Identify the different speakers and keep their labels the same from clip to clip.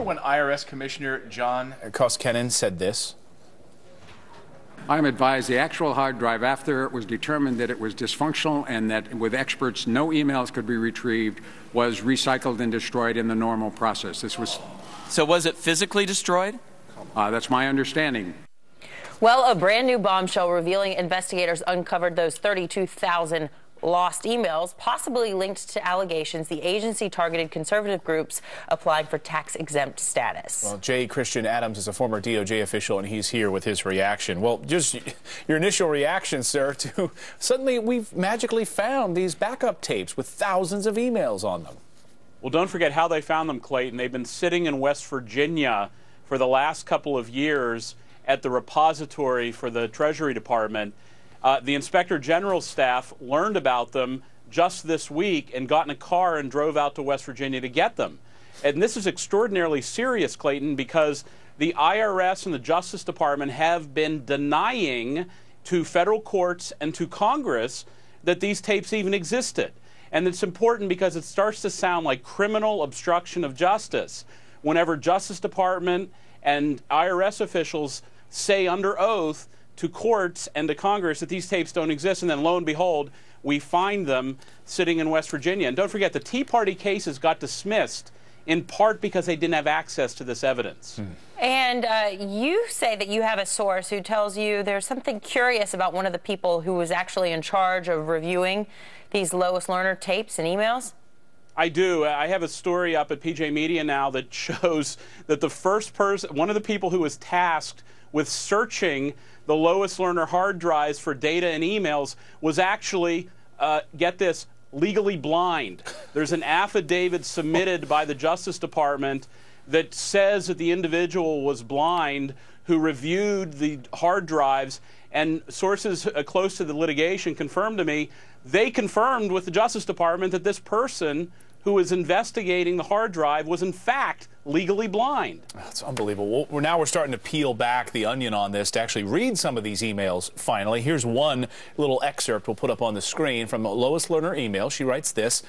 Speaker 1: when IRS Commissioner John Koskinen said this?
Speaker 2: I'm advised the actual hard drive, after it was determined that it was dysfunctional and that with experts no emails could be retrieved, was recycled and destroyed in the normal process.
Speaker 3: So was it physically destroyed?
Speaker 2: That's my understanding.
Speaker 4: Well, a brand new bombshell revealing investigators uncovered those 32,000 lost emails, possibly linked to allegations the agency targeted conservative groups applying for tax-exempt status.
Speaker 1: Well, J. Christian Adams is a former DOJ official, and he's here with his reaction. Well, just your initial reaction, sir, to suddenly we've magically found these backup tapes with thousands of emails on them.
Speaker 5: Well, don't forget how they found them, Clayton. They've been sitting in West Virginia for the last couple of years at the repository for the Treasury Department. The Inspector General's staff learned about them just this week and got in a car and drove out to West Virginia to get them. And this is extraordinarily serious, Clayton, because the IRS and the Justice Department have been denying to federal courts and to Congress that these tapes even existed. And it's important because it starts to sound like criminal obstruction of justice whenever Justice Department and IRS officials say under oath to courts and to Congress that these tapes don't exist, and then lo and behold, we find them sitting in West Virginia. And don't forget, the Tea Party cases got dismissed in part because they didn't have access to this evidence.
Speaker 4: And you say that you have a source who tells you there's something curious about one of the people who was actually in charge of reviewing these Lois Lerner tapes and emails?
Speaker 5: I do. I have a story up at PJ Media now that shows that the first person, one of the people who was tasked with searching the Lois Lerner hard drives for data and emails was actually, get this, legally blind. There's an affidavit submitted by the Justice Department that says that the individual was blind who reviewed the hard drives, and sources close to the litigation confirmed to me, they confirmed with the Justice Department that this person who was investigating the hard drive was in fact legally blind.
Speaker 1: That's unbelievable. Now we're starting to peel back the onion on this to actually read some of these emails finally. Here's one little excerpt we'll put up on the screen from a Lois Lerner email. She writes this: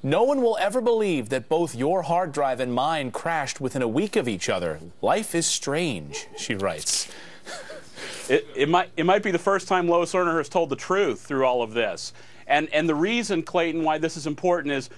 Speaker 1: "No one will ever believe that both your hard drive and mine crashed within a week of each other. Life is strange," she writes.
Speaker 5: It might be the first time Lois Lerner has told the truth through all of this. And the reason, Clayton, why this is important is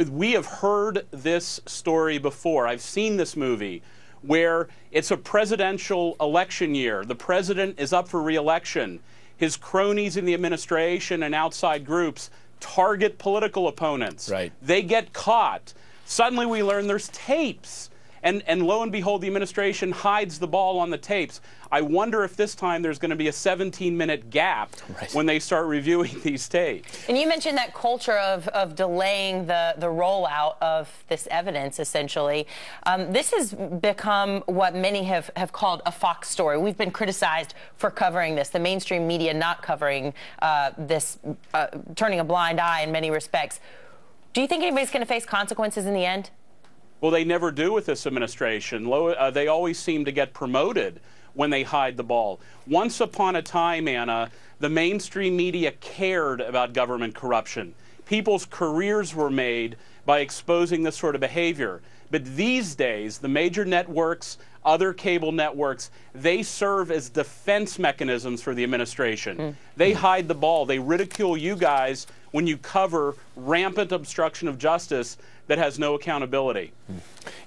Speaker 5: we have heard this story before. I've seen this movie where it's a presidential election year. The president is up for re-election. His cronies in the administration and outside groups target political opponents.
Speaker 1: Right.
Speaker 5: They get caught. Suddenly we learn there's tapes. And lo and behold, the administration hides the ball on the tapes. I wonder if this time there's going to be a 17-minute gap when they start reviewing these tapes.
Speaker 4: And you mentioned that culture of delaying the rollout of this evidence, essentially. This has become what many have called a Fox story. We've been criticized for covering this, the mainstream media not covering this, turning a blind eye in many respects. Do you think anybody's going to face consequences in the end?
Speaker 5: Well, they never do with this administration. They always seem to get promoted when they hide the ball. Once upon a time, Anna, the mainstream media cared about government corruption. People's careers were made by exposing this sort of behavior. But these days, the major networks, other cable networks, they serve as defense mechanisms for the administration. They hide the ball. They ridicule you guys when you cover rampant obstruction of justice that has no accountability.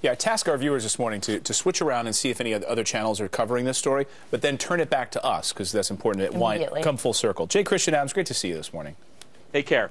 Speaker 1: Yeah, I task our viewers this morning to switch around and see if any other channels are covering this story, but then turn it back to us, because that's important. It come full circle. J. Christian Adams, great to see you this morning.
Speaker 5: Take care.